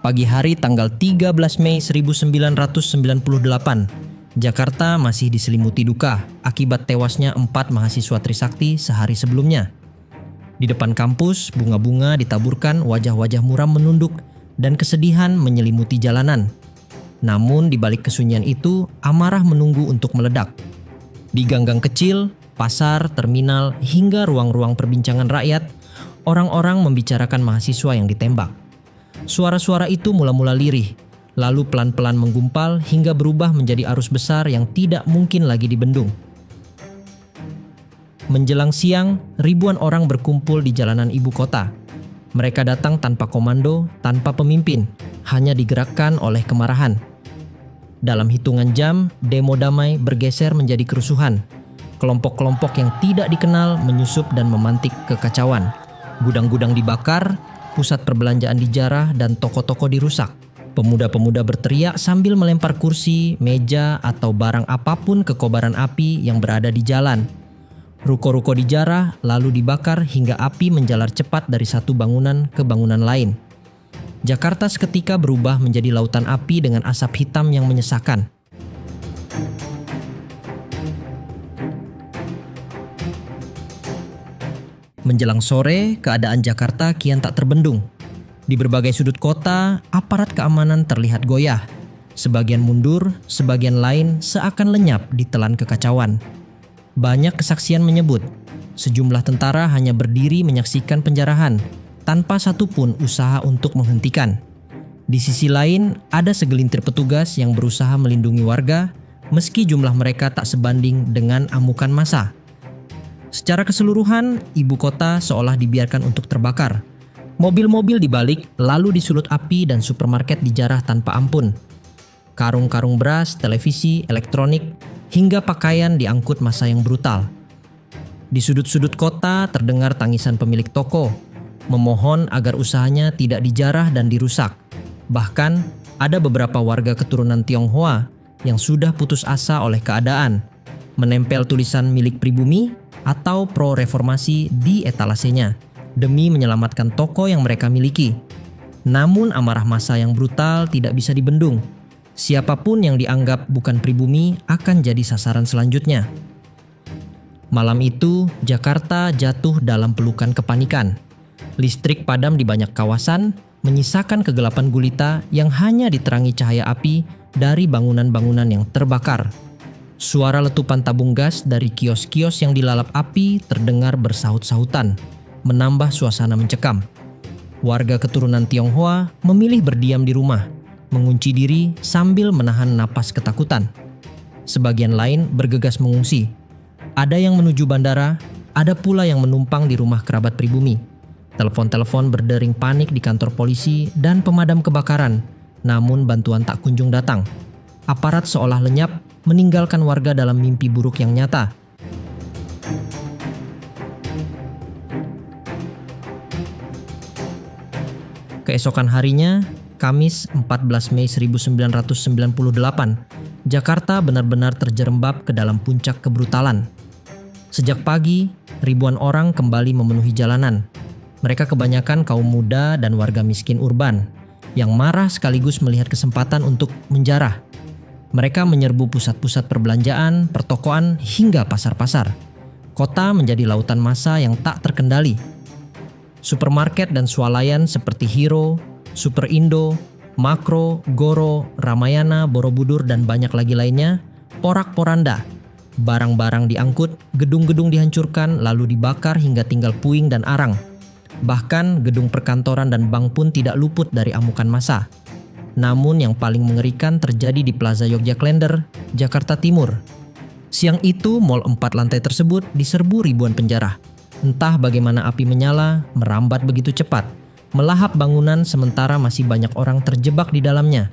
Pagi hari tanggal 13 Mei 1998, Jakarta masih diselimuti duka akibat tewasnya 4 mahasiswa Trisakti sehari sebelumnya. Di depan kampus, bunga-bunga ditaburkan, wajah-wajah muram menunduk, dan kesedihan menyelimuti jalanan. Namun di balik kesunyian itu, amarah menunggu untuk meledak. Di gang-gang kecil, pasar, terminal, hingga ruang-ruang perbincangan rakyat, orang-orang membicarakan mahasiswa yang ditembak. Suara-suara itu mula-mula lirih, lalu pelan-pelan menggumpal hingga berubah menjadi arus besar yang tidak mungkin lagi dibendung. Menjelang siang, ribuan orang berkumpul di jalanan ibu kota. Mereka datang tanpa komando, tanpa pemimpin, hanya digerakkan oleh kemarahan. Dalam hitungan jam, demo damai bergeser menjadi kerusuhan. Kelompok-kelompok yang tidak dikenal menyusup dan memantik kekacauan. Gudang-gudang dibakar, pusat perbelanjaan dijarah, dan toko-toko dirusak. Pemuda-pemuda berteriak sambil melempar kursi, meja, atau barang apapun ke kobaran api yang berada di jalan. Ruko-ruko dijarah lalu dibakar hingga api menjalar cepat dari satu bangunan ke bangunan lain. Jakarta seketika berubah menjadi lautan api dengan asap hitam yang menyesakan. Menjelang sore, keadaan Jakarta kian tak terbendung. Di berbagai sudut kota, aparat keamanan terlihat goyah. Sebagian mundur, sebagian lain seakan lenyap ditelan kekacauan. Banyak kesaksian menyebut, sejumlah tentara hanya berdiri menyaksikan penjarahan, tanpa satupun usaha untuk menghentikan. Di sisi lain, ada segelintir petugas yang berusaha melindungi warga, meski jumlah mereka tak sebanding dengan amukan massa. Secara keseluruhan, ibu kota seolah dibiarkan untuk terbakar. Mobil-mobil dibalik, lalu disulut api dan supermarket dijarah tanpa ampun. Karung-karung beras, televisi, elektronik, hingga pakaian diangkut massa yang brutal. Di sudut-sudut kota terdengar tangisan pemilik toko, memohon agar usahanya tidak dijarah dan dirusak. Bahkan, ada beberapa warga keturunan Tionghoa yang sudah putus asa oleh keadaan, menempel tulisan milik pribumi atau pro-reformasi di etalasenya demi menyelamatkan toko yang mereka miliki. Namun amarah massa yang brutal tidak bisa dibendung. Siapapun yang dianggap bukan pribumi akan jadi sasaran selanjutnya. Malam itu, Jakarta jatuh dalam pelukan kepanikan. Listrik padam di banyak kawasan, menyisakan kegelapan gulita yang hanya diterangi cahaya api dari bangunan-bangunan yang terbakar. Suara letupan tabung gas dari kios-kios yang dilalap api terdengar bersahut-sahutan, menambah suasana mencekam. Warga keturunan Tionghoa memilih berdiam di rumah, mengunci diri sambil menahan napas ketakutan. Sebagian lain bergegas mengungsi. Ada yang menuju bandara, ada pula yang menumpang di rumah kerabat pribumi. Telepon-telepon berdering panik di kantor polisi dan pemadam kebakaran, namun bantuan tak kunjung datang. Aparat seolah lenyap, meninggalkan warga dalam mimpi buruk yang nyata. Keesokan harinya, Kamis 14 Mei 1998, Jakarta benar-benar terjerembab ke dalam puncak kebrutalan. Sejak pagi, ribuan orang kembali memenuhi jalanan. Mereka kebanyakan kaum muda dan warga miskin urban, yang marah sekaligus melihat kesempatan untuk menjarah. Mereka menyerbu pusat-pusat perbelanjaan, pertokoan, hingga pasar-pasar. Kota menjadi lautan massa yang tak terkendali. Supermarket dan swalayan seperti Hero, Super Indo, Makro, Goro, Ramayana, Borobudur, dan banyak lagi lainnya porak-poranda. Barang-barang diangkut, gedung-gedung dihancurkan, lalu dibakar hingga tinggal puing dan arang. Bahkan gedung perkantoran dan bank pun tidak luput dari amukan massa. Namun yang paling mengerikan terjadi di Plaza Yogyaklender, Jakarta Timur. Siang itu, mal 4 lantai tersebut diserbu ribuan penjara. Entah bagaimana api menyala, merambat begitu cepat, melahap bangunan sementara masih banyak orang terjebak di dalamnya.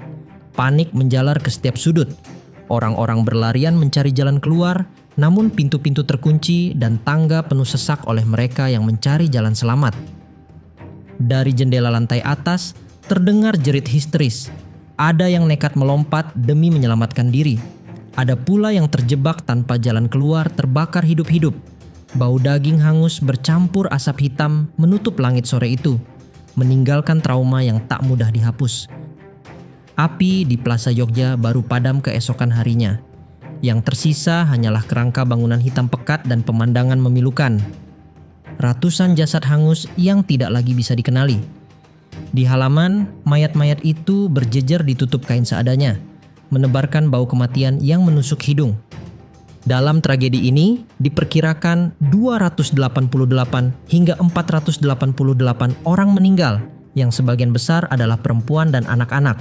Panik menjalar ke setiap sudut. Orang-orang berlarian mencari jalan keluar, namun pintu-pintu terkunci dan tangga penuh sesak oleh mereka yang mencari jalan selamat. Dari jendela lantai atas, terdengar jerit histeris. Ada yang nekat melompat demi menyelamatkan diri. Ada pula yang terjebak tanpa jalan keluar, terbakar hidup-hidup. Bau daging hangus bercampur asap hitam menutup langit sore itu, meninggalkan trauma yang tak mudah dihapus. Api di Plaza Yogya baru padam keesokan harinya. Yang tersisa hanyalah kerangka bangunan hitam pekat dan pemandangan memilukan. Ratusan jasad hangus yang tidak lagi bisa dikenali. Di halaman, mayat-mayat itu berjejer ditutup kain seadanya, menebarkan bau kematian yang menusuk hidung. Dalam tragedi ini, diperkirakan 288 hingga 488 orang meninggal, yang sebagian besar adalah perempuan dan anak-anak.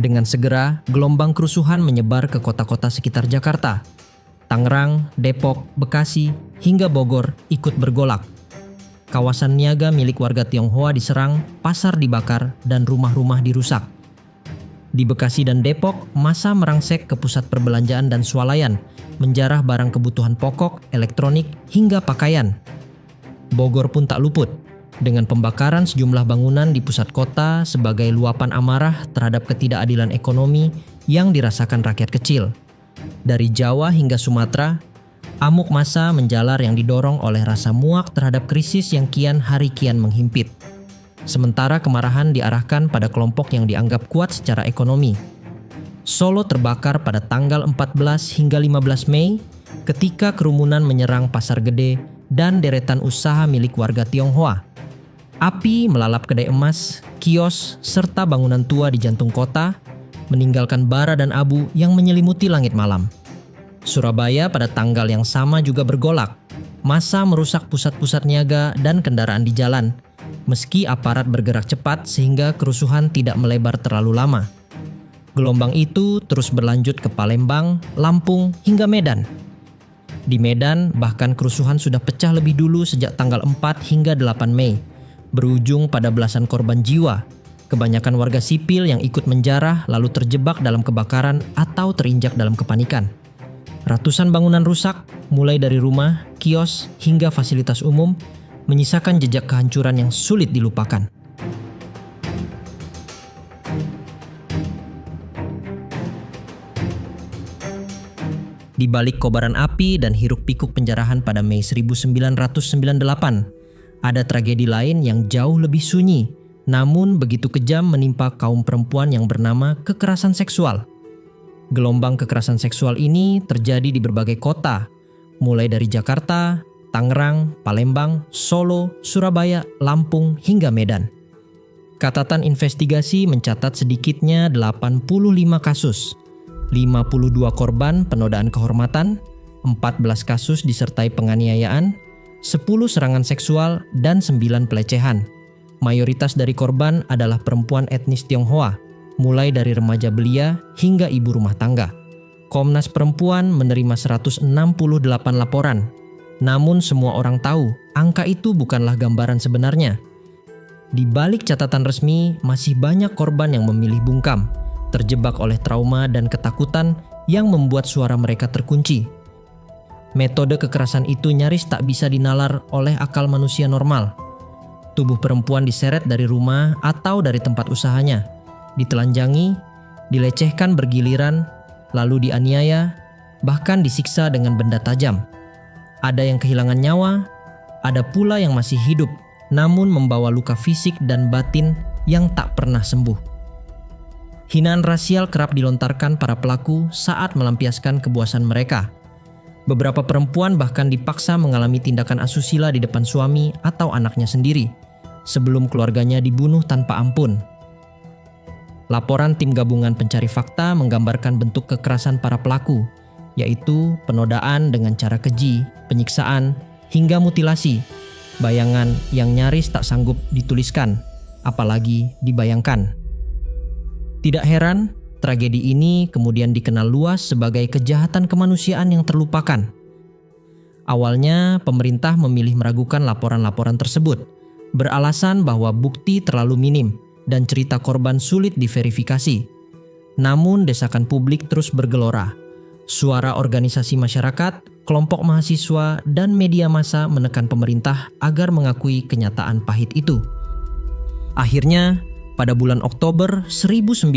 Dengan segera, gelombang kerusuhan menyebar ke kota-kota sekitar Jakarta. Tangerang, Depok, Bekasi, hingga Bogor ikut bergolak. Kawasan niaga milik warga Tionghoa diserang, pasar dibakar, dan rumah-rumah dirusak. Di Bekasi dan Depok, massa merangsek ke pusat perbelanjaan dan swalayan, menjarah barang kebutuhan pokok, elektronik, hingga pakaian. Bogor pun tak luput, dengan pembakaran sejumlah bangunan di pusat kota sebagai luapan amarah terhadap ketidakadilan ekonomi yang dirasakan rakyat kecil. Dari Jawa hingga Sumatera, amuk massa menjalar yang didorong oleh rasa muak terhadap krisis yang kian hari kian menghimpit. Sementara kemarahan diarahkan pada kelompok yang dianggap kuat secara ekonomi. Solo terbakar pada tanggal 14 hingga 15 Mei ketika kerumunan menyerang Pasar Gede dan deretan usaha milik warga Tionghoa. Api melalap kedai emas, kios, serta bangunan tua di jantung kota, meninggalkan bara dan abu yang menyelimuti langit malam. Surabaya pada tanggal yang sama juga bergolak. Massa merusak pusat-pusat niaga dan kendaraan di jalan, meski aparat bergerak cepat sehingga kerusuhan tidak melebar terlalu lama. Gelombang itu terus berlanjut ke Palembang, Lampung, hingga Medan. Di Medan, bahkan kerusuhan sudah pecah lebih dulu sejak tanggal 4 hingga 8 Mei, berujung pada belasan korban jiwa. Kebanyakan warga sipil yang ikut menjarah lalu terjebak dalam kebakaran atau terinjak dalam kepanikan. Ratusan bangunan rusak, mulai dari rumah, kios, hingga fasilitas umum, menyisakan jejak kehancuran yang sulit dilupakan. Di balik kobaran api dan hiruk-pikuk penjarahan pada Mei 1998, ada tragedi lain yang jauh lebih sunyi, namun begitu kejam menimpa kaum perempuan yang bernama kekerasan seksual. Gelombang kekerasan seksual ini terjadi di berbagai kota, mulai dari Jakarta, Tangerang, Palembang, Solo, Surabaya, Lampung, hingga Medan. Catatan investigasi mencatat sedikitnya 85 kasus, 52 korban penodaan kehormatan, 14 kasus disertai penganiayaan, 10 serangan seksual, dan 9 pelecehan. Mayoritas dari korban adalah perempuan etnis Tionghoa, mulai dari remaja belia hingga ibu rumah tangga. Komnas Perempuan menerima 168 laporan. Namun semua orang tahu, angka itu bukanlah gambaran sebenarnya. Di balik catatan resmi, masih banyak korban yang memilih bungkam, terjebak oleh trauma dan ketakutan yang membuat suara mereka terkunci. Metode kekerasan itu nyaris tak bisa dinalar oleh akal manusia normal. Tubuh perempuan diseret dari rumah atau dari tempat usahanya, ditelanjangi, dilecehkan bergiliran, lalu dianiaya, bahkan disiksa dengan benda tajam. Ada yang kehilangan nyawa, ada pula yang masih hidup, namun membawa luka fisik dan batin yang tak pernah sembuh. Hinaan rasial kerap dilontarkan para pelaku saat melampiaskan kepuasan mereka. Beberapa perempuan bahkan dipaksa mengalami tindakan asusila di depan suami atau anaknya sendiri, sebelum keluarganya dibunuh tanpa ampun. Laporan tim gabungan pencari fakta menggambarkan bentuk kekerasan para pelaku, yaitu penodaan dengan cara keji, penyiksaan, hingga mutilasi, bayangan yang nyaris tak sanggup dituliskan, apalagi dibayangkan. Tidak heran, tragedi ini kemudian dikenal luas sebagai kejahatan kemanusiaan yang terlupakan. Awalnya, pemerintah memilih meragukan laporan-laporan tersebut, beralasan bahwa bukti terlalu minim dan cerita korban sulit diverifikasi. Namun, desakan publik terus bergelora. Suara organisasi masyarakat, kelompok mahasiswa, dan media massa menekan pemerintah agar mengakui kenyataan pahit itu. Akhirnya, pada bulan Oktober 1998,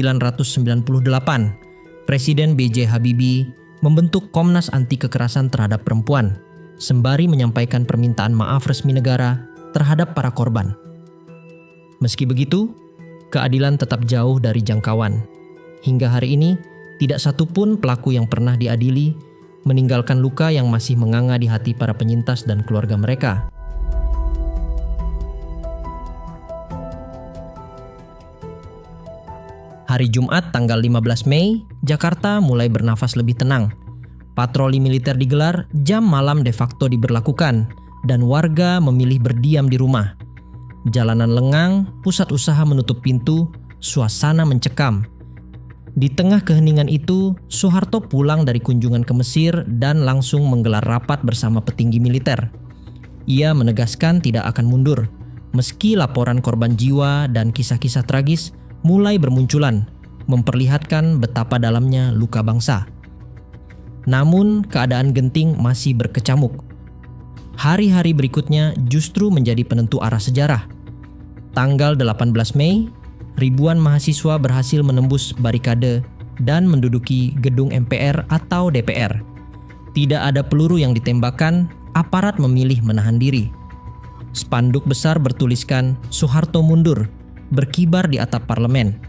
Presiden B.J. Habibie membentuk Komnas Anti Kekerasan Terhadap Perempuan sembari menyampaikan permintaan maaf resmi negara terhadap para korban. Meski begitu, keadilan tetap jauh dari jangkauan. Hingga hari ini, tidak satupun pelaku yang pernah diadili meninggalkan luka yang masih menganga di hati para penyintas dan keluarga mereka. Hari Jumat tanggal 15 Mei, Jakarta mulai bernafas lebih tenang. Patroli militer digelar, jam malam de facto diberlakukan, dan warga memilih berdiam di rumah. Jalanan lengang, pusat usaha menutup pintu, suasana mencekam. Di tengah keheningan itu, Soeharto pulang dari kunjungan ke Mesir dan langsung menggelar rapat bersama petinggi militer. Ia menegaskan tidak akan mundur, meski laporan korban jiwa dan kisah-kisah tragis mulai bermunculan, memperlihatkan betapa dalamnya luka bangsa. Namun, keadaan genting masih berkecamuk. Hari-hari berikutnya justru menjadi penentu arah sejarah. Tanggal 18 Mei, ribuan mahasiswa berhasil menembus barikade dan menduduki gedung MPR atau DPR. Tidak ada peluru yang ditembakkan, aparat memilih menahan diri. Spanduk besar bertuliskan "Soeharto mundur" berkibar di atap parlemen,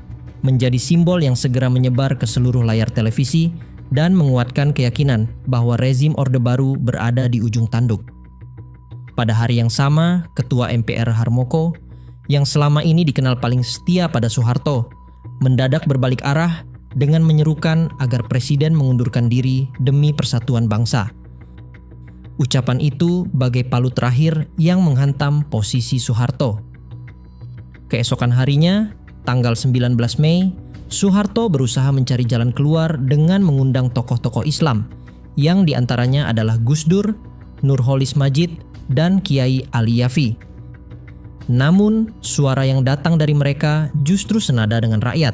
menjadi simbol yang segera menyebar ke seluruh layar televisi dan menguatkan keyakinan bahwa rezim Orde Baru berada di ujung tanduk. Pada hari yang sama, Ketua MPR Harmoko, yang selama ini dikenal paling setia pada Soeharto, mendadak berbalik arah dengan menyerukan agar Presiden mengundurkan diri demi persatuan bangsa. Ucapan itu bagai palu terakhir yang menghantam posisi Soeharto. Keesokan harinya, tanggal 19 Mei, Soeharto berusaha mencari jalan keluar dengan mengundang tokoh-tokoh Islam, yang diantaranya adalah Gus Dur, Nurholis Majid, dan Kiai Ali Yafi. Namun, suara yang datang dari mereka justru senada dengan rakyat.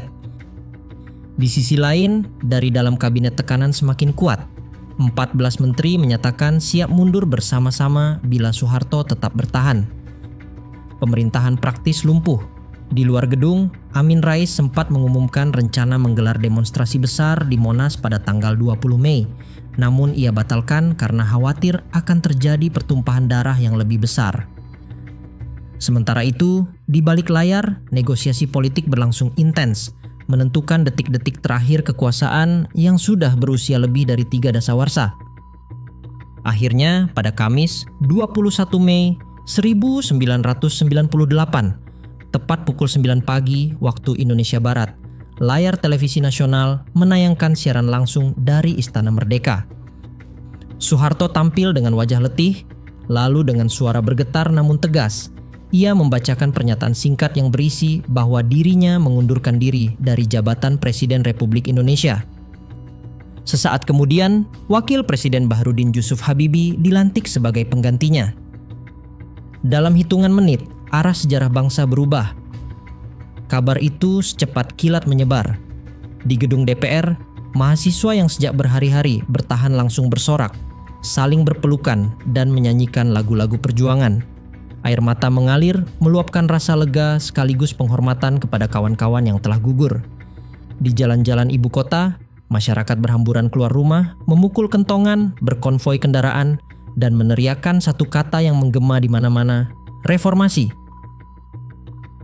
Di sisi lain, dari dalam kabinet tekanan semakin kuat. 14 menteri menyatakan siap mundur bersama-sama bila Soeharto tetap bertahan. Pemerintahan praktis lumpuh. Di luar gedung, Amin Rais sempat mengumumkan rencana menggelar demonstrasi besar di Monas pada tanggal 20 Mei. Namun ia batalkan karena khawatir akan terjadi pertumpahan darah yang lebih besar. Sementara itu, di balik layar, negosiasi politik berlangsung intens, menentukan detik-detik terakhir kekuasaan yang sudah berusia lebih dari 3 dasawarsa. Akhirnya, pada Kamis, 21 Mei 1998, tepat pukul 9 pagi waktu Indonesia Barat, layar televisi nasional menayangkan siaran langsung dari Istana Merdeka. Soeharto tampil dengan wajah letih, lalu dengan suara bergetar namun tegas, ia membacakan pernyataan singkat yang berisi bahwa dirinya mengundurkan diri dari jabatan Presiden Republik Indonesia. Sesaat kemudian, Wakil Presiden Bahrudin Yusuf Habibie dilantik sebagai penggantinya. Dalam hitungan menit, arah sejarah bangsa berubah. Kabar itu secepat kilat menyebar. Di gedung DPR, mahasiswa yang sejak berhari-hari bertahan langsung bersorak, saling berpelukan dan menyanyikan lagu-lagu perjuangan. Air mata mengalir, meluapkan rasa lega sekaligus penghormatan kepada kawan-kawan yang telah gugur. Di jalan-jalan ibu kota, masyarakat berhamburan keluar rumah, memukul kentongan, berkonvoi kendaraan, dan meneriakkan satu kata yang menggema di mana-mana, reformasi.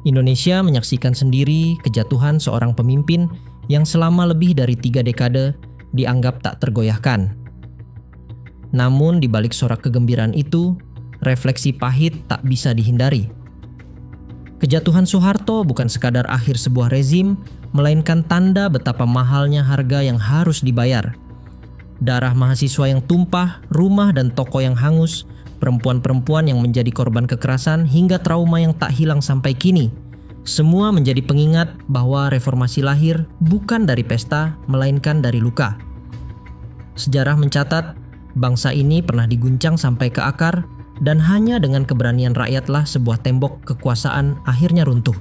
Indonesia menyaksikan sendiri kejatuhan seorang pemimpin yang selama lebih dari 3 dekade dianggap tak tergoyahkan. Namun di balik sorak kegembiraan itu, refleksi pahit tak bisa dihindari. Kejatuhan Soeharto bukan sekadar akhir sebuah rezim, melainkan tanda betapa mahalnya harga yang harus dibayar. Darah mahasiswa yang tumpah, rumah dan toko yang hangus, perempuan-perempuan yang menjadi korban kekerasan hingga trauma yang tak hilang sampai kini. Semua menjadi pengingat bahwa reformasi lahir bukan dari pesta, melainkan dari luka. Sejarah mencatat, bangsa ini pernah diguncang sampai ke akar, dan hanya dengan keberanian rakyatlah sebuah tembok kekuasaan akhirnya runtuh.